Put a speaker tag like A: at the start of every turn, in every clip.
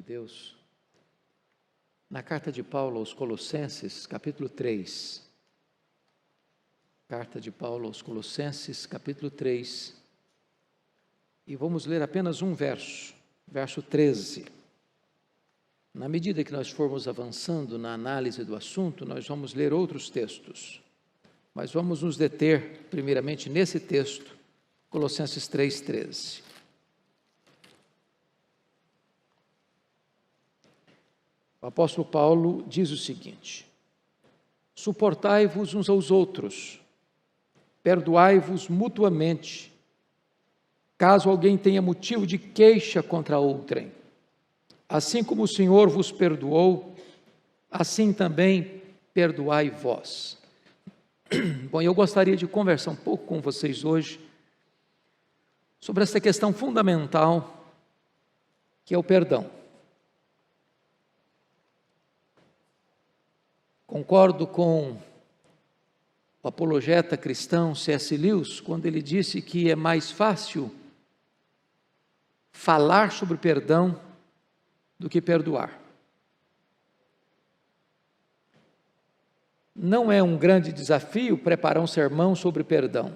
A: Deus, na carta de Paulo aos Colossenses, capítulo 3. Carta de Paulo aos Colossenses, capítulo 3. E vamos ler apenas um verso, verso 13. Na medida que nós formos avançando na análise do assunto, nós vamos ler outros textos. Mas vamos nos deter, primeiramente, nesse texto, Colossenses 3,13. O apóstolo Paulo diz o seguinte: suportai-vos uns aos outros, perdoai-vos mutuamente, caso alguém tenha motivo de queixa contra outrem. Assim como o Senhor vos perdoou, assim também perdoai vós. Bom, eu gostaria de conversar um pouco com vocês hoje sobre essa questão fundamental, que é o perdão. Concordo com o apologeta cristão C.S. Lewis, quando ele disse que é mais fácil falar sobre perdão do que perdoar. Não é um grande desafio preparar um sermão sobre perdão,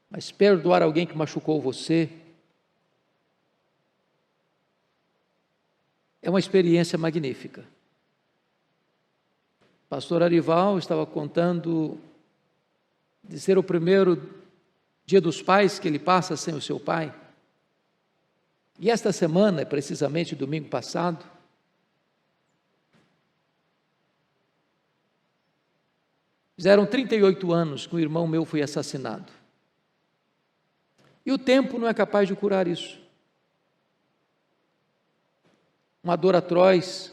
A: mas perdoar alguém que machucou você é uma experiência magnífica. Pastor Arival estava contando de ser o primeiro Dia dos Pais que ele passa sem o seu pai. E esta semana, precisamente domingo passado, fizeram 38 anos que um irmão meu foi assassinado. E o tempo não é capaz de curar isso. Uma dor atroz,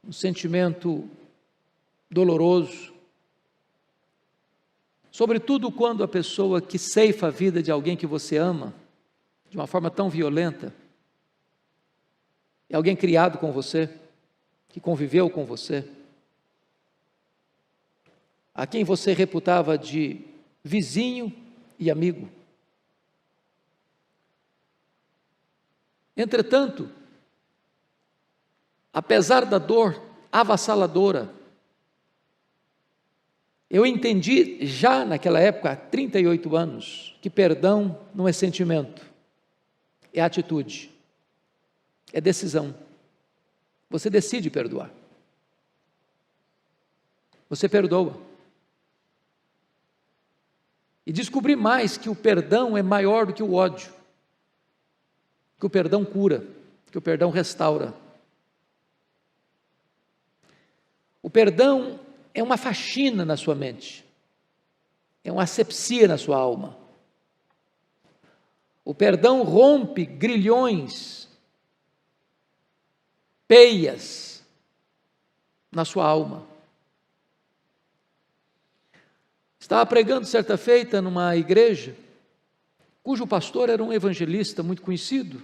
A: um sentimento doloroso, sobretudo quando a pessoa que ceifa a vida de alguém que você ama, de uma forma tão violenta, é alguém criado com você, que conviveu com você, a quem você reputava de vizinho e amigo. Entretanto, apesar da dor avassaladora, eu entendi já naquela época, há 38 anos, que perdão não é sentimento, é atitude, é decisão. Você decide perdoar. Você perdoa. E descobri mais que o perdão é maior do que o ódio, que o perdão cura, que o perdão restaura. O perdão é uma faxina na sua mente, é uma asepsia na sua alma. O perdão rompe grilhões, peias na sua alma. Estava pregando certa feita numa igreja, cujo pastor era um evangelista muito conhecido,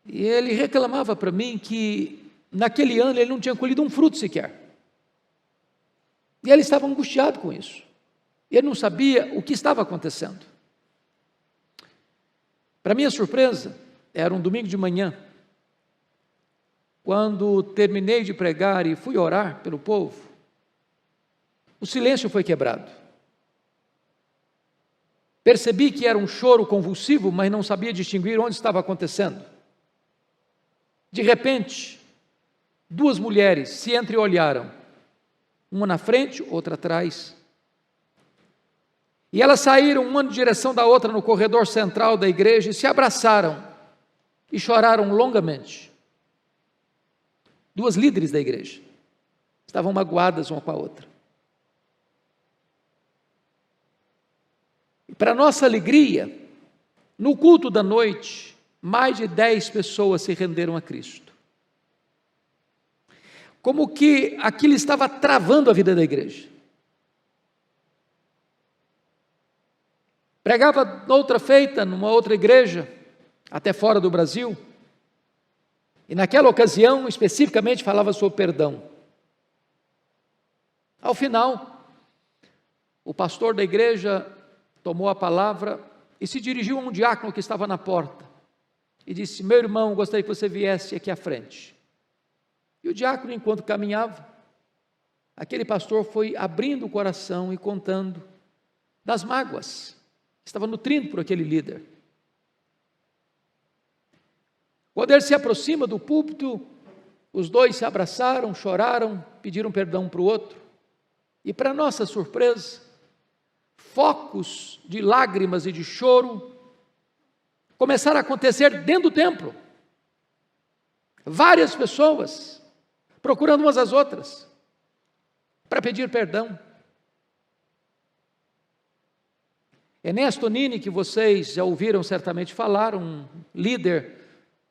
A: e ele reclamava para mim que naquele ano ele não tinha colhido um fruto sequer. E ele estava angustiado com isso. Ele não sabia o que estava acontecendo. Para minha surpresa, era um domingo de manhã, quando terminei de pregar e fui orar pelo povo, o silêncio foi quebrado. Percebi que era um choro convulsivo, mas não sabia distinguir onde estava acontecendo. De repente, duas mulheres se entreolharam, uma na frente, outra atrás. E elas saíram uma em direção da outra no corredor central da igreja e se abraçaram e choraram longamente. Duas líderes da igreja estavam magoadas uma com a outra. E para nossa alegria, no culto da noite, mais de 10 pessoas se renderam a Cristo. Como que aquilo estava travando a vida da igreja. Pregava noutra feita, numa outra igreja, até fora do Brasil, e naquela ocasião, especificamente, falava sobre perdão. Ao final, o pastor da igreja tomou a palavra e se dirigiu a um diácono que estava na porta, e disse: meu irmão, gostaria que você viesse aqui à frente. E o diácono, enquanto caminhava, aquele pastor foi abrindo o coração e contando das mágoas que estava nutrindo por aquele líder. Quando ele se aproxima do púlpito, os dois se abraçaram, choraram, pediram perdão um para o outro. E, para nossa surpresa, focos de lágrimas e de choro começaram a acontecer dentro do templo. Várias pessoas procurando umas às outras para pedir perdão. Ernesto Nini, que vocês já ouviram certamente falar, um líder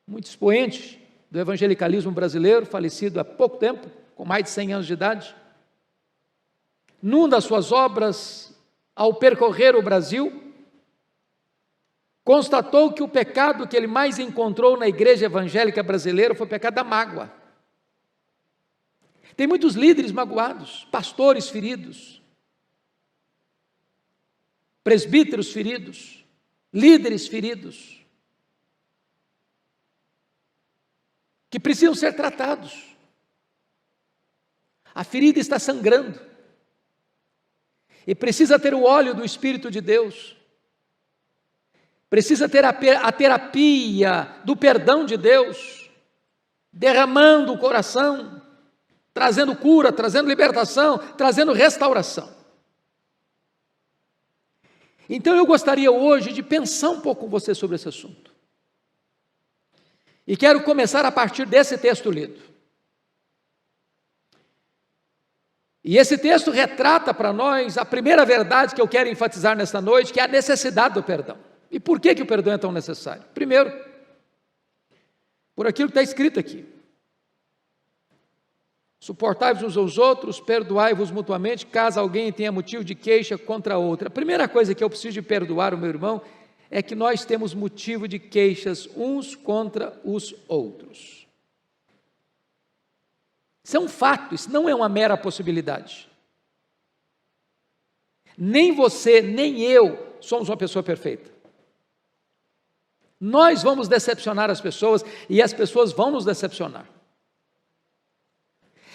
A: muito expoente do evangelicalismo brasileiro, falecido há pouco tempo, com mais de 100 anos de idade. Numa das suas obras, ao percorrer o Brasil, constatou que o pecado que ele mais encontrou na igreja evangélica brasileira foi o pecado da mágoa. Tem muitos líderes magoados, pastores feridos, presbíteros feridos, líderes feridos, que precisam ser tratados. A ferida está sangrando e precisa ter o óleo do Espírito de Deus, precisa ter a terapia do perdão de Deus, derramando o coração, trazendo cura, trazendo libertação, trazendo restauração. Então eu gostaria hoje de pensar um pouco com você sobre esse assunto. E quero começar a partir desse texto lido. E esse texto retrata para nós a primeira verdade que eu quero enfatizar nesta noite, que é a necessidade do perdão. E por que o perdão é tão necessário? Primeiro, por aquilo que está escrito aqui. Suportai-vos uns aos outros, perdoai-vos mutuamente, caso alguém tenha motivo de queixa contra outra. A primeira coisa que eu preciso de perdoar o meu irmão é que nós temos motivo de queixas uns contra os outros. Isso é um fato, isso não é uma mera possibilidade. Nem você, nem eu somos uma pessoa perfeita. Nós vamos decepcionar as pessoas e as pessoas vão nos decepcionar.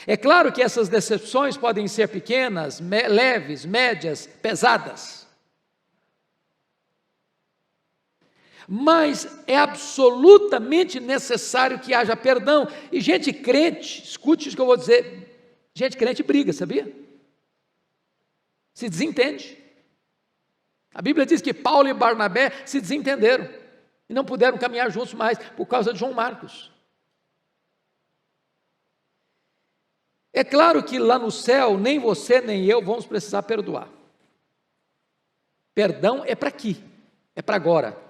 A: É claro que essas decepções podem ser pequenas, leves, médias, pesadas. Mas é absolutamente necessário que haja perdão. E gente crente, escute isso que eu vou dizer, gente crente briga, sabia? Se desentende. A Bíblia diz que Paulo e Barnabé se desentenderam e não puderam caminhar juntos mais por causa de João Marcos. É claro que lá no céu, nem você nem eu vamos precisar perdoar. Perdão é para aqui, é para agora.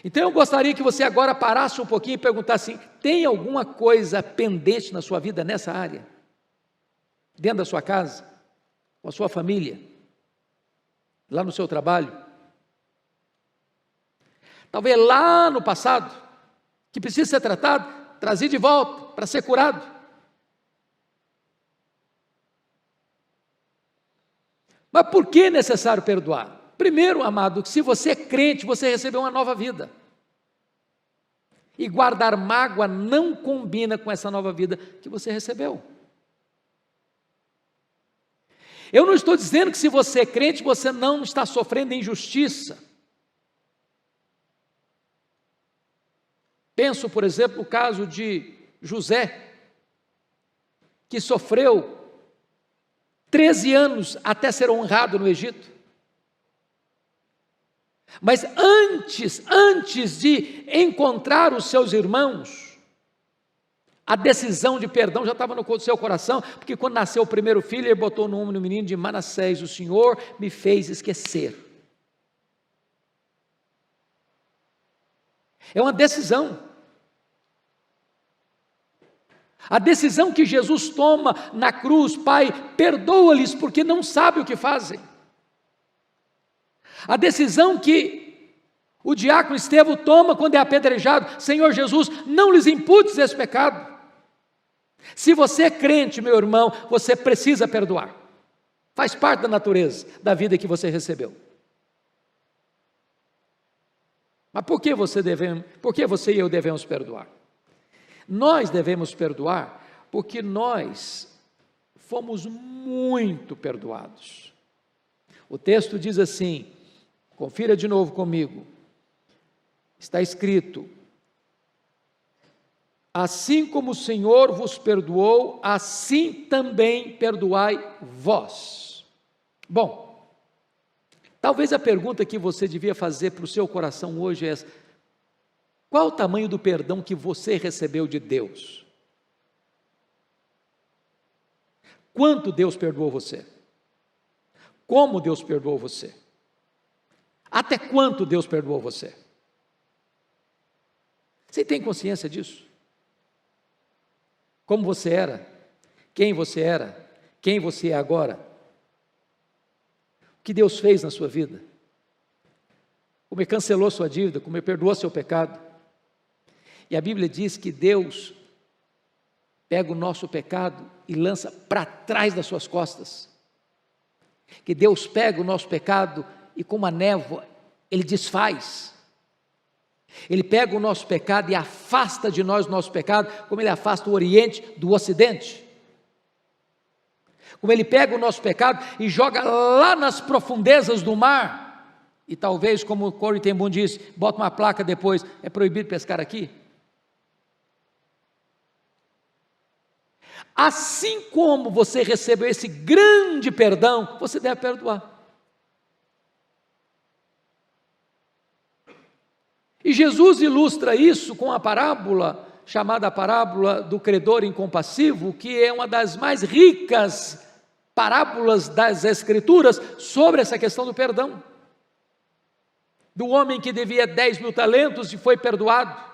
A: Então eu gostaria que você agora parasse um pouquinho e perguntasse assim: tem alguma coisa pendente na sua vida nessa área? Dentro da sua casa, com a sua família, lá no seu trabalho? Talvez lá no passado, que precisa ser tratado, trazido de volta para ser curado. Mas por que é necessário perdoar? Primeiro, amado, que se você é crente, você recebeu uma nova vida. E guardar mágoa não combina com essa nova vida que você recebeu. Eu não estou dizendo que se você é crente, você não está sofrendo injustiça. Penso, por exemplo, no caso de José, que sofreu 13 anos até ser honrado no Egito. Mas antes de encontrar os seus irmãos, a decisão de perdão já estava no seu coração, porque quando nasceu o primeiro filho, ele botou o nome no menino de Manassés: o Senhor me fez esquecer. É uma decisão. A decisão que Jesus toma na cruz: Pai, perdoa-lhes porque não sabem o que fazem. A decisão que o diácono Estevão toma quando é apedrejado: Senhor Jesus, não lhes imputes esse pecado. Se você é crente, meu irmão, você precisa perdoar. Faz parte da natureza da vida que você recebeu. Mas por que você e eu devemos perdoar? Nós devemos perdoar porque nós fomos muito perdoados. O texto diz assim, confira de novo comigo, está escrito: assim como o Senhor vos perdoou, assim também perdoai vós. Bom, talvez a pergunta que você devia fazer para o seu coração hoje é essa: qual o tamanho do perdão que você recebeu de Deus? Quanto Deus perdoou você? Como Deus perdoou você? Até quanto Deus perdoou você? Você tem consciência disso? Como você era? Quem você era? Quem você é agora? O que Deus fez na sua vida? Como Ele cancelou sua dívida, como Ele perdoou seu pecado. E a Bíblia diz que Deus pega o nosso pecado e lança para trás das suas costas. Que Deus pega o nosso pecado e com uma névoa Ele desfaz. Ele pega o nosso pecado e afasta de nós o nosso pecado, como Ele afasta o Oriente do Ocidente. Como Ele pega o nosso pecado e joga lá nas profundezas do mar. E talvez, como o Corey ten Boom disse, bota uma placa depois, é proibido pescar aqui. Assim como você recebeu esse grande perdão, você deve perdoar. E Jesus ilustra isso com a parábola, chamada a parábola do credor incompassivo, que é uma das mais ricas parábolas das Escrituras sobre essa questão do perdão. Do homem que devia 10.000 talentos e foi perdoado.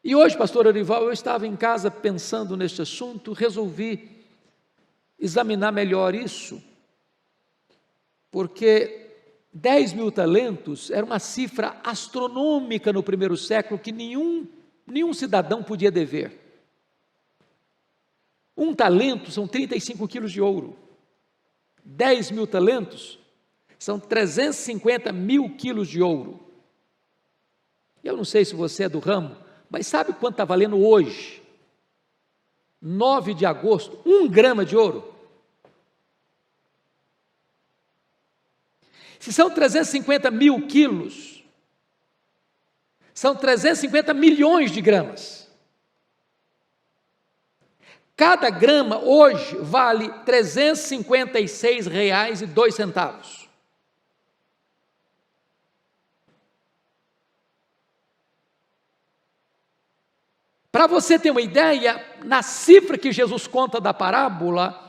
A: E hoje, pastor Arival, eu estava em casa pensando neste assunto, resolvi examinar melhor isso, porque 10.000 talentos era uma cifra astronômica no primeiro século que nenhum cidadão podia dever. Um talento são 35 quilos de ouro, 10.000 talentos são 350 mil quilos de ouro. Eu não sei se você é do ramo, mas sabe quanto está valendo hoje? 9 de agosto, 1 grama de ouro. Se são 350 mil quilos, são 350 milhões de gramas. Cada grama hoje vale R$ 356,02. Para você ter uma ideia, na cifra que Jesus conta da parábola,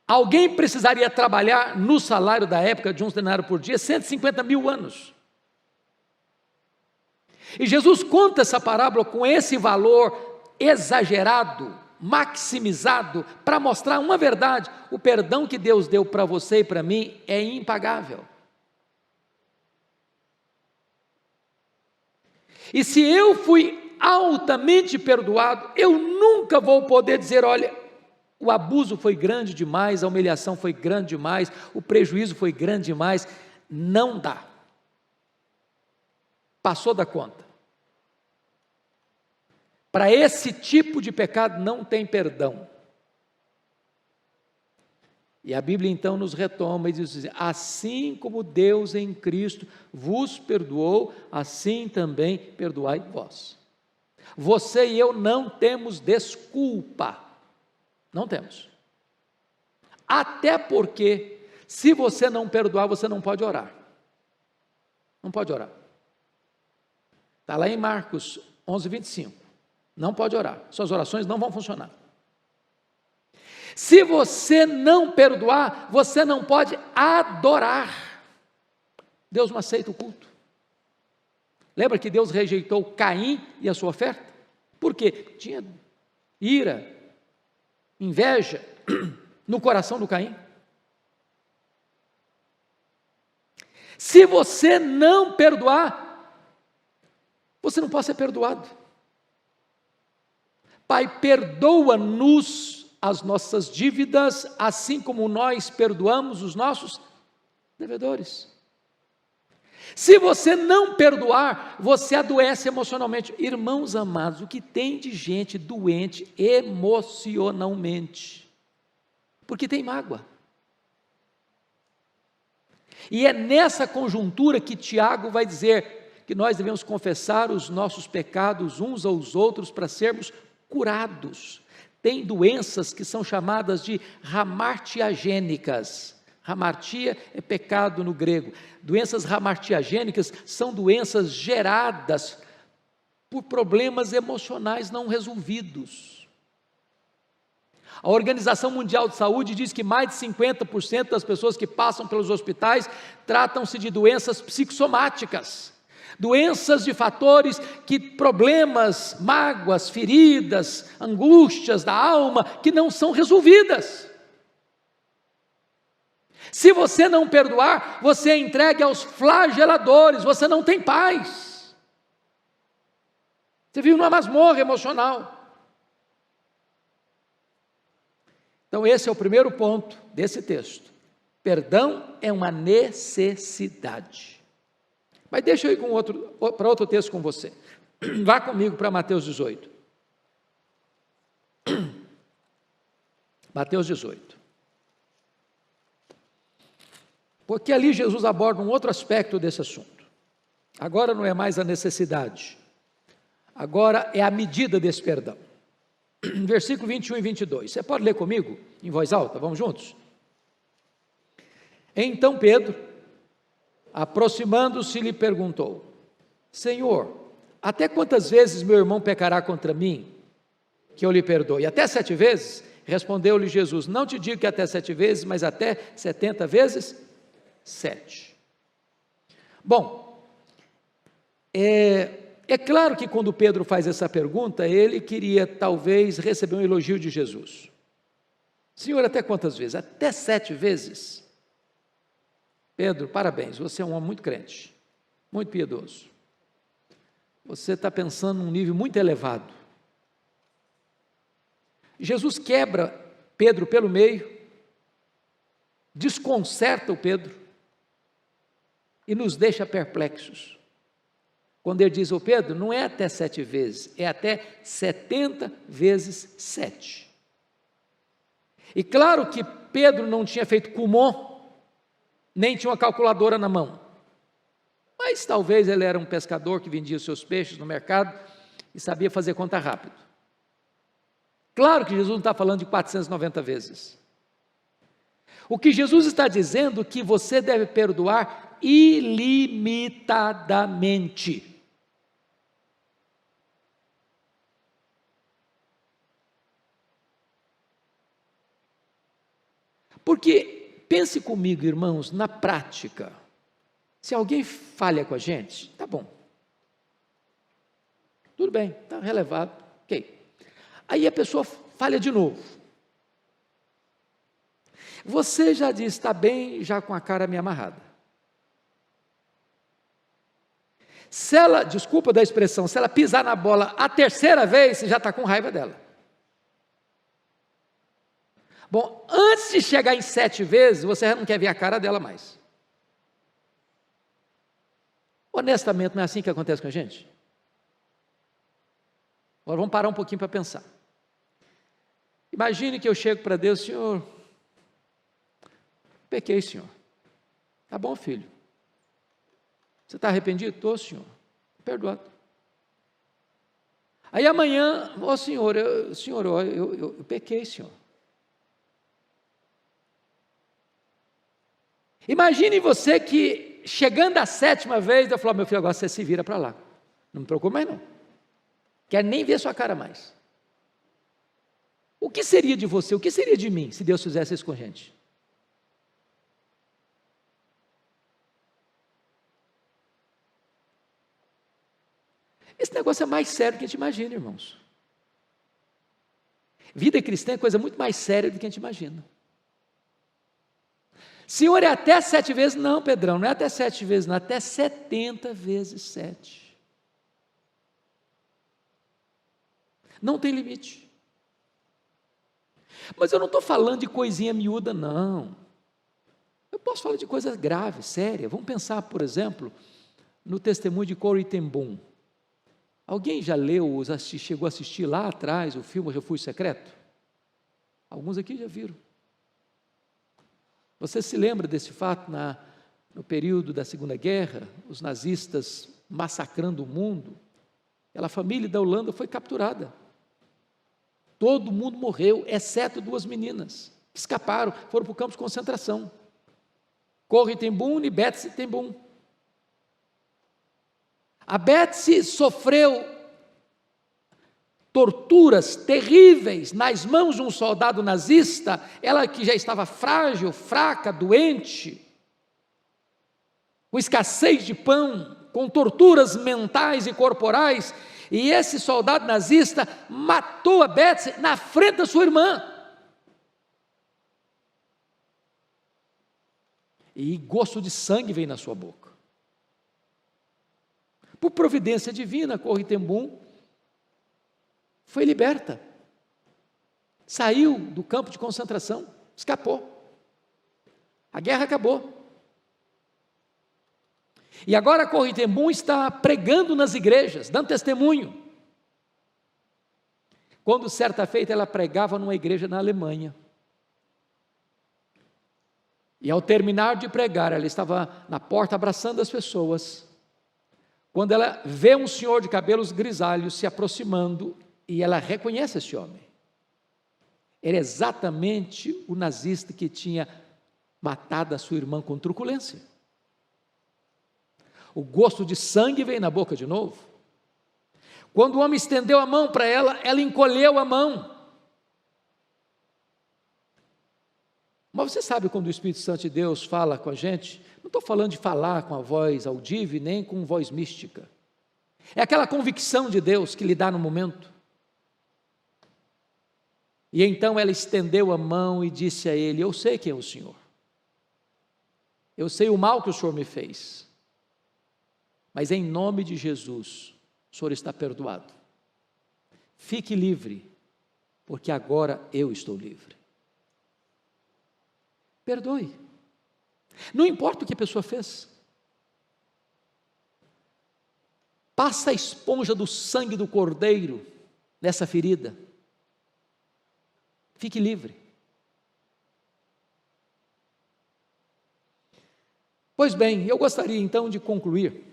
A: alguém precisaria trabalhar no salário da época de 1 denário por dia 150 mil anos. E Jesus conta essa parábola com esse valor exagerado, maximizado, para mostrar uma verdade: o perdão que Deus deu para você e para mim é impagável. E se eu fui altamente perdoado, eu nunca vou poder dizer: olha, o abuso foi grande demais, a humilhação foi grande demais, o prejuízo foi grande demais. Não dá. Passou da conta. Para esse tipo de pecado não tem perdão. E a Bíblia então nos retoma e diz assim: assim como Deus em Cristo vos perdoou, assim também perdoai vós. Você e eu não temos desculpa. Não temos. Até porque, se você não perdoar, você não pode orar. Não pode orar. Está lá em Marcos 11:25. Não pode orar. Suas orações não vão funcionar. Se você não perdoar, você não pode adorar. Deus não aceita o culto. Lembra que Deus rejeitou Caim e a sua oferta? Por quê? Tinha ira, inveja no coração do Caim. Se você não perdoar, você não pode ser perdoado. Pai, perdoa-nos as nossas dívidas, assim como nós perdoamos os nossos devedores. Se você não perdoar, você adoece emocionalmente. Irmãos amados, o que tem de gente doente emocionalmente? Porque tem mágoa. E é nessa conjuntura que Tiago vai dizer que nós devemos confessar os nossos pecados uns aos outros para sermos curados. Tem doenças que são chamadas de hamartiagênicas. Hamartia é pecado no grego. Doenças hamartiagênicas são doenças geradas por problemas emocionais não resolvidos. A Organização Mundial de Saúde diz que mais de 50% das pessoas que passam pelos hospitais tratam-se de doenças psicossomáticas, doenças de fatores que problemas, mágoas, feridas, angústias da alma que não são resolvidas. Se você não perdoar, você é entregue aos flageladores, você não tem paz. Você vive numa masmorra emocional. Então esse é o primeiro ponto desse texto. Perdão é uma necessidade. Mas deixa eu ir para outro texto com você. Vá comigo para Mateus 18. Mateus 18. Porque ali Jesus aborda um outro aspecto desse assunto. Agora não é mais a necessidade. Agora é a medida desse perdão. Versículo 21 e 22. Você pode ler comigo em voz alta? Vamos juntos? Então Pedro, aproximando-se, lhe perguntou: Senhor, até quantas vezes meu irmão pecará contra mim, que eu lhe perdoe? Até 7 vezes? Respondeu-lhe Jesus: não te digo que até 7 vezes, mas até 70 vezes 7. Bom, é claro que quando Pedro faz essa pergunta, ele queria talvez receber um elogio de Jesus. Senhor, até quantas vezes? Até 7 vezes? Pedro, parabéns, você é um homem muito crente, muito piedoso. Você está pensando num nível muito elevado. Jesus quebra Pedro pelo meio, desconcerta o Pedro e nos deixa perplexos. Quando ele diz: ô Pedro, não é até 7 vezes, é até 70 vezes 7. E claro que Pedro não tinha feito Kumon, nem tinha uma calculadora na mão, mas talvez ele era um pescador que vendia os seus peixes no mercado e sabia fazer conta rápido. Claro que Jesus não está falando de 490 vezes. O que Jesus está dizendo é que você deve perdoar ilimitadamente. Porque, pense comigo, irmãos, na prática, se alguém falha com a gente, tá bom, tudo bem, está relevado, ok. Aí a pessoa falha de novo. Você já diz: está bem, já com a cara meio amarrada. Se ela, desculpa da expressão, se ela pisar na bola a 3ª vez, você já está com raiva dela. Bom, antes de chegar em 7 vezes, você já não quer ver a cara dela mais. Honestamente, não é assim que acontece com a gente? Agora vamos parar um pouquinho para pensar. Imagine que eu chego para Deus: Senhor, pequei, Senhor. Tá bom, filho. Você está arrependido? Estou, Senhor. Perdoado. Aí amanhã: ó Senhor, eu pequei, Senhor. Imagine você que, chegando à 7ª vez, eu falo: meu filho, agora você se vira para lá. Não me preocupe mais não. Quero nem ver sua cara mais. O que seria de você, o que seria de mim, se Deus fizesse isso com a gente? Esse negócio é mais sério do que a gente imagina, irmãos. Vida cristã é coisa muito mais séria do que a gente imagina. Senhor, é até 7 vezes? Não, Pedrão, não é até 7 vezes, não, até 70 vezes 7. Não tem limite. Mas eu não estou falando de coisinha miúda, não. Eu posso falar de coisas graves, sérias. Vamos pensar, por exemplo, no testemunho de Corrie ten Boom. Alguém já leu, chegou a assistir lá atrás o filme Refúgio Secreto? Alguns aqui já viram. Você se lembra desse fato no período da Segunda Guerra, os nazistas massacrando o mundo? Aquela família da Holanda foi capturada. Todo mundo morreu, exceto 2 meninas, que escaparam, foram para o campo de concentração. Corrie ten Boom e Betsie ten Boom. A Betsie sofreu torturas terríveis nas mãos de um soldado nazista, ela que já estava frágil, fraca, doente, com escassez de pão, com torturas mentais e corporais, e esse soldado nazista matou a Betsie na frente da sua irmã. E gosto de sangue veio na sua boca. Por providência divina, Corrie ten Boom foi liberta. Saiu do campo de concentração, escapou. A guerra acabou. E agora Corrie ten Boom está pregando nas igrejas, dando testemunho. Quando certa feita ela pregava numa igreja na Alemanha. E ao terminar de pregar, ela estava na porta abraçando as pessoas, quando ela vê um senhor de cabelos grisalhos se aproximando, e ela reconhece esse homem. Era exatamente o nazista que tinha matado a sua irmã com truculência. O gosto de sangue veio na boca de novo. Quando o homem estendeu a mão para ela, ela encolheu a mão. Mas você sabe quando o Espírito Santo de Deus fala com a gente? Não estou falando de falar com a voz audível, nem com voz mística. É aquela convicção de Deus que lhe dá no momento. E então ela estendeu a mão e disse a ele: eu sei quem é o Senhor. Eu sei o mal que o Senhor me fez. Mas em nome de Jesus, o Senhor está perdoado. Fique livre, porque agora eu estou livre. Perdoe. Não importa o que a pessoa fez. Passa a esponja do sangue do cordeiro nessa ferida. Fique livre. Pois bem, eu gostaria então de concluir,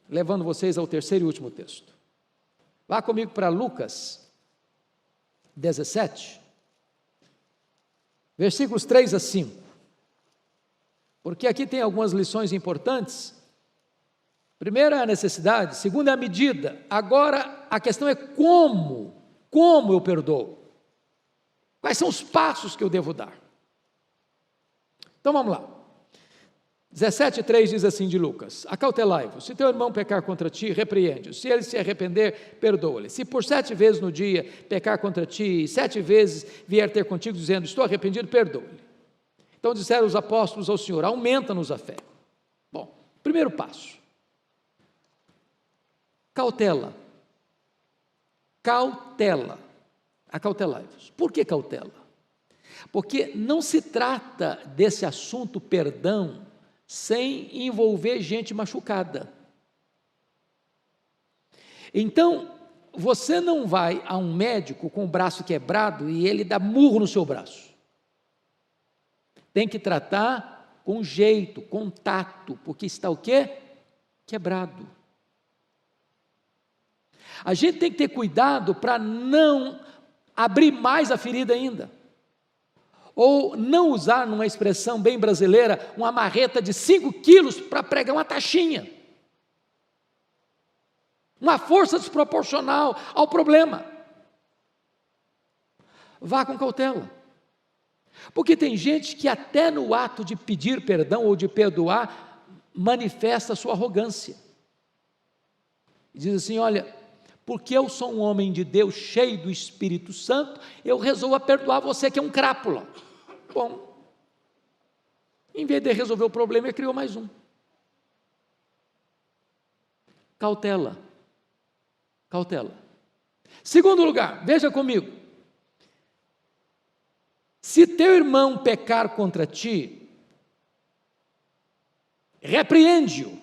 A: levando vocês ao terceiro e último texto. Vá comigo para Lucas 17, versículos 3 a 5. Porque aqui tem algumas lições importantes. Primeiro é a necessidade, segundo é a medida. Agora a questão é como eu perdoo. Quais são os passos que eu devo dar? Então vamos lá. 17:3 diz assim de Lucas: acautelai-vos, se teu irmão pecar contra ti, repreende-o, se ele se arrepender, perdoa-lhe. Se por 7 vezes no dia pecar contra ti, e 7 vezes vier ter contigo dizendo: estou arrependido, perdoa-lhe. Então disseram os apóstolos ao Senhor: aumenta-nos a fé. Bom, primeiro passo: cautela. Acautelai-vos. Por que cautela? Porque não se trata desse assunto perdão sem envolver gente machucada. Então, você não vai a um médico com o braço quebrado e ele dá murro no seu braço. Tem que tratar com jeito, com tato, porque está o quê? Quebrado. A gente tem que ter cuidado para não abrir mais a ferida ainda. Ou não usar, numa expressão bem brasileira, uma marreta de 5 quilos para pregar uma taxinha. Uma força desproporcional ao problema. Vá com cautela. Porque tem gente que até no ato de pedir perdão ou de perdoar, manifesta a sua arrogância. Diz assim: olha, porque eu sou um homem de Deus cheio do Espírito Santo, eu resolvo perdoar você que é um crápula. Bom, em vez de resolver o problema, ele criou mais um. Cautela. Segundo lugar, veja comigo. Se teu irmão pecar contra ti, repreende-o.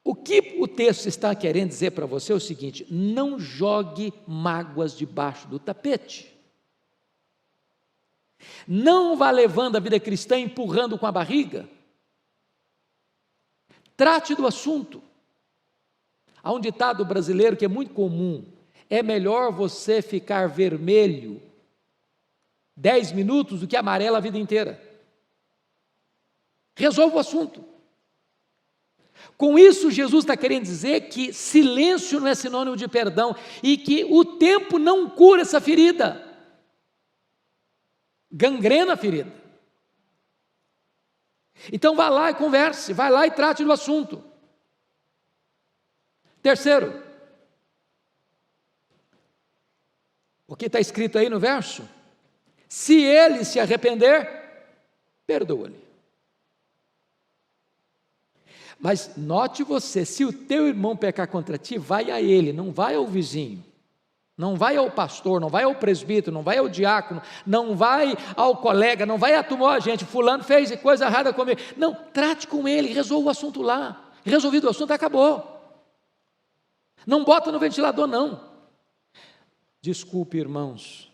A: O que o texto está querendo dizer para você é o seguinte: não jogue mágoas debaixo do tapete. Não vá levando a vida cristã empurrando com a barriga. Trate do assunto. Há um ditado brasileiro que é muito comum: é melhor você ficar vermelho 10 minutos do que amarelo a vida inteira. Resolva o assunto. Com isso, Jesus está querendo dizer que silêncio não é sinônimo de perdão e que o tempo não cura essa ferida. Gangrena a ferida. Então vá lá e converse, vá lá e trate do assunto. Terceiro, o que está escrito aí no verso? Se ele se arrepender, perdoa-lhe. Mas note você, se o teu irmão pecar contra ti, vai a ele, não vai ao vizinho, não vai ao pastor, não vai ao presbítero, não vai ao diácono, não vai ao colega, não vai à turma, gente, fulano fez coisa errada comigo. Não, trate com ele, resolva o assunto lá. Resolvido o assunto, acabou. Não bota no ventilador, não. Desculpe, irmãos,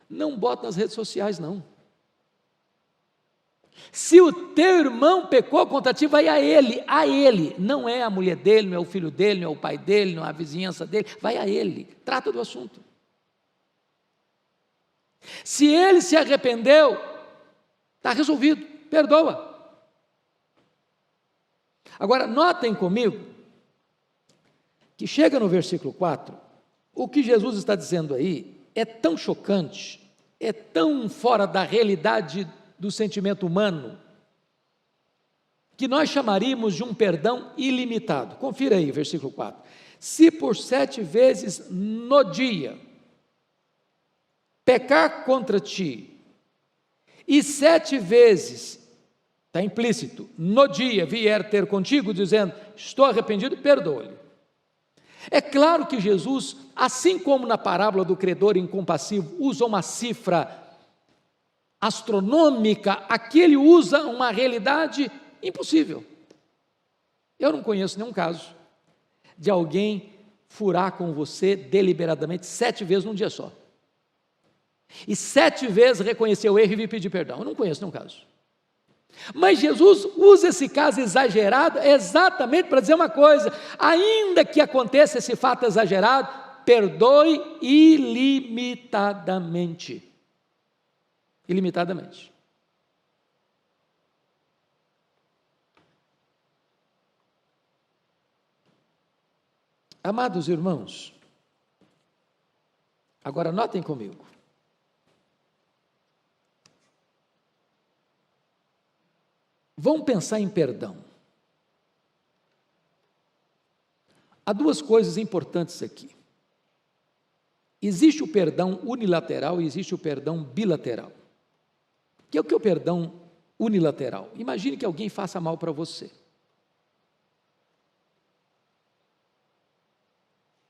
A: não bota nas redes sociais, não. Se o teu irmão pecou contra ti, vai a ele, não é a mulher dele, não é o filho dele, não é o pai dele, não é a vizinhança dele, vai a ele, trata do assunto. Se ele se arrependeu, está resolvido, perdoa. Agora, notem comigo, que chega no versículo 4, o que Jesus está dizendo aí é tão chocante, é tão fora da realidade do sentimento humano, que nós chamaríamos de um perdão ilimitado. Confira aí, versículo 4. Se por 7 vezes no dia pecar contra ti, e 7 vezes, está implícito, no dia vier ter contigo, dizendo, estou arrependido, perdoa-lhe. É claro que Jesus, assim como na parábola do credor incompassivo, usa uma cifra astronômica, aqui ele usa uma realidade impossível. Eu não conheço nenhum caso de alguém furar com você deliberadamente 7 vezes num dia só. E 7 vezes reconhecer o erro e vir pedir perdão. Eu não conheço nenhum caso. Mas Jesus usa esse caso exagerado exatamente para dizer uma coisa: ainda que aconteça esse fato exagerado, perdoe ilimitadamente. Ilimitadamente. Amados irmãos, agora notem comigo. Vamos pensar em perdão. Há 2 coisas importantes aqui. Existe o perdão unilateral e existe o perdão bilateral. O que é o perdão unilateral? Imagine que alguém faça mal para você.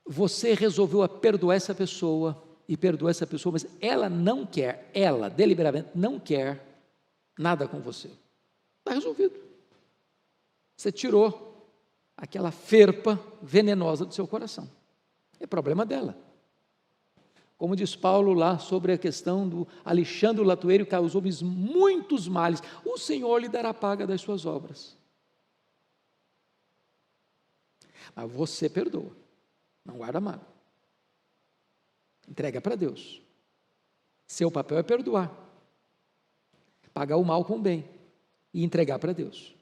A: Você resolveu perdoar essa pessoa, mas ela não quer, ela deliberadamente não quer nada com você. Está resolvido. Você tirou aquela ferpa venenosa do seu coração. É problema dela. Como diz Paulo lá sobre a questão do Alexandre o latoeiro, causou muitos males, o Senhor lhe dará paga das suas obras. Mas você perdoa, não guarda mágoa. Entrega para Deus. Seu papel é perdoar, pagar o mal com o bem e entregar para Deus.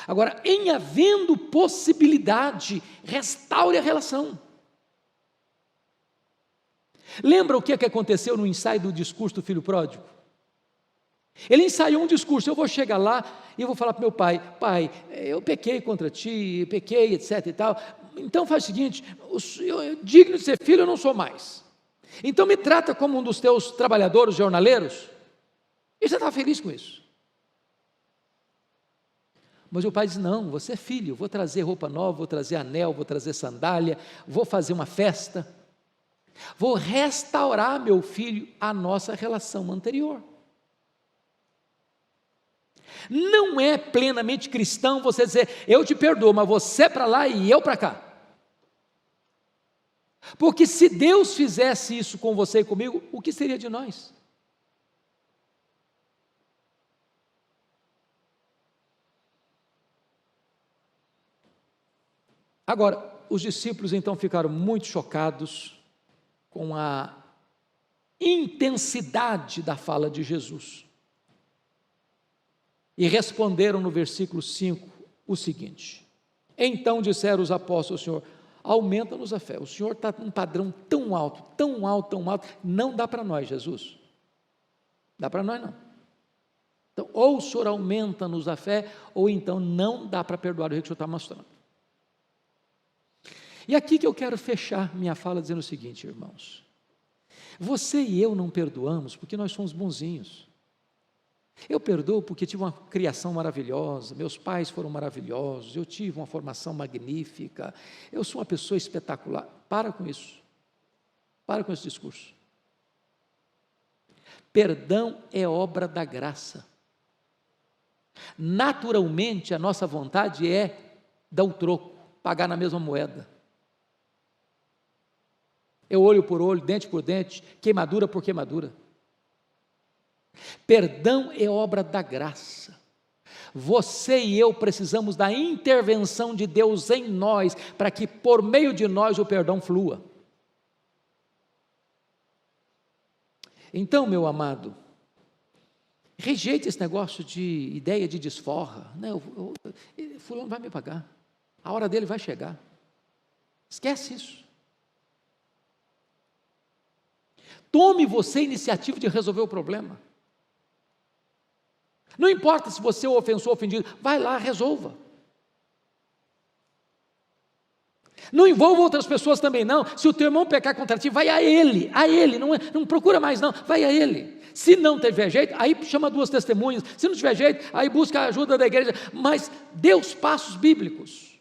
A: Agora, em havendo possibilidade, restaure a relação. Lembra o que aconteceu no ensaio do discurso do filho pródigo? Ele ensaiou um discurso: eu vou chegar lá e eu vou falar para meu pai: pai, eu pequei contra ti, pequei, etc e tal, então faz o seguinte, eu, digno de ser filho eu não sou mais, então me trata como um dos teus trabalhadores, jornaleiros. E você está feliz com isso? Mas o pai diz: não, você é filho, vou trazer roupa nova, vou trazer anel, vou trazer sandália, vou fazer uma festa, vou restaurar, meu filho, a nossa relação anterior. Não é plenamente cristão você dizer, eu te perdoo, mas você para lá e eu para cá. Porque se Deus fizesse isso com você e comigo, o que seria de nós? Agora, os discípulos então ficaram muito chocados com a intensidade da fala de Jesus. E responderam no versículo 5 o seguinte: então disseram os apóstolos ao Senhor, aumenta-nos a fé. O Senhor está num padrão tão alto, tão alto, tão alto, não dá para nós, Jesus. Dá para nós não. Então, ou o Senhor aumenta-nos a fé, ou então não dá para perdoar o que o Senhor está mostrando. E aqui que eu quero fechar minha fala dizendo o seguinte, irmãos: você e eu não perdoamos porque nós somos bonzinhos. Eu perdoo porque tive uma criação maravilhosa, meus pais foram maravilhosos, eu tive uma formação magnífica, eu sou uma pessoa espetacular. Para com isso, para com esse discurso. Perdão é obra da graça. Naturalmente a nossa vontade é dar o troco, pagar na mesma moeda. É olho por olho, dente por dente, queimadura por queimadura. Perdão é obra da graça. Você e eu precisamos da intervenção de Deus em nós, para que por meio de nós o perdão flua. Então, meu amado, rejeite esse negócio de ideia de desforra. Não, fulano vai me pagar, a hora dele vai chegar. Esquece isso. Tome você a iniciativa de resolver o problema. Não importa se você é o ofensor ou ofendido, vai lá, resolva. Não envolva outras pessoas também não. Se o teu irmão pecar contra ti, vai a ele, não procura mais não, vai a ele. Se não tiver jeito, aí chama 2 testemunhas, se não tiver jeito, aí busca a ajuda da igreja, mas dê os passos bíblicos.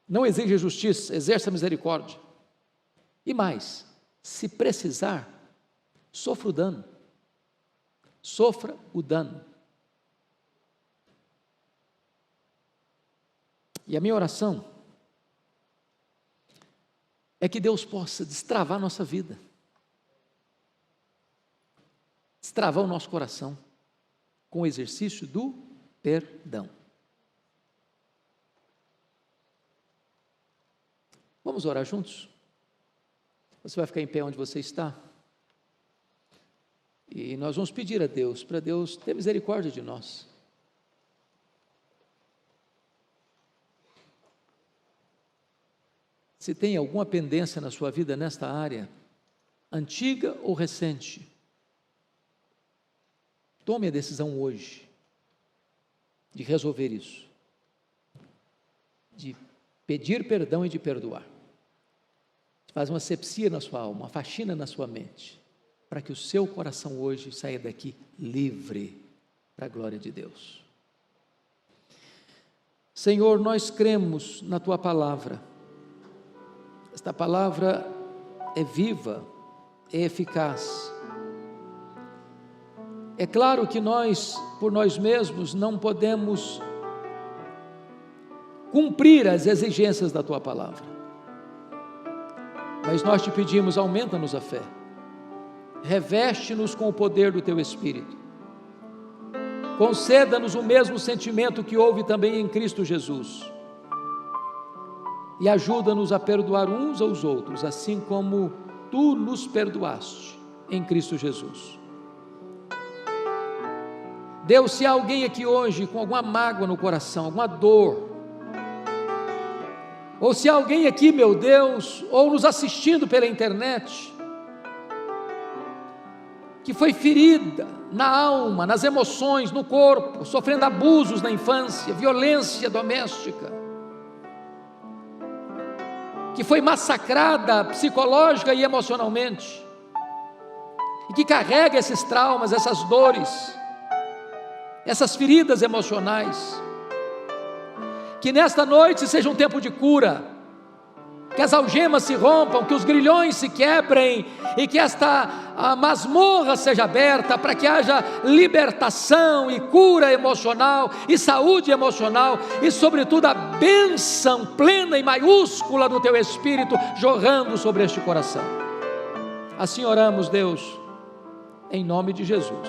A: Não exige justiça, exerça misericórdia. E mais, se precisar, sofra o dano. Sofra o dano. E a minha oração é que Deus possa destravar a nossa vida, destravar o nosso coração com o exercício do perdão. Vamos orar juntos? Você vai ficar em pé onde você está? E nós vamos pedir a Deus, para Deus ter misericórdia de nós. Se tem alguma pendência na sua vida nesta área, antiga ou recente, tome a decisão hoje de resolver isso, de pedir perdão e de perdoar. Faz uma asepsia na sua alma, uma faxina na sua mente, para que o seu coração hoje saia daqui livre, para a glória de Deus. Senhor, nós cremos na Tua palavra. Esta palavra é viva, é eficaz. É claro que nós, por nós mesmos, não podemos cumprir as exigências da Tua palavra. Mas nós te pedimos, aumenta-nos a fé, reveste-nos com o poder do Teu Espírito, conceda-nos o mesmo sentimento que houve também em Cristo Jesus, e ajuda-nos a perdoar uns aos outros, assim como Tu nos perdoaste em Cristo Jesus. Deus, se há alguém aqui hoje com alguma mágoa no coração, alguma dor, ou se há alguém aqui, meu Deus, ou nos assistindo pela internet, que foi ferida na alma, nas emoções, no corpo, sofrendo abusos na infância, violência doméstica, que foi massacrada psicológica e emocionalmente, e que carrega esses traumas, essas dores, essas feridas emocionais, que nesta noite seja um tempo de cura, que as algemas se rompam, que os grilhões se quebrem e que esta masmorra seja aberta, para que haja libertação e cura emocional e saúde emocional e sobretudo a bênção plena e maiúscula do Teu Espírito jorrando sobre este coração. Assim oramos, Deus, em nome de Jesus.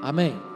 A: Amém.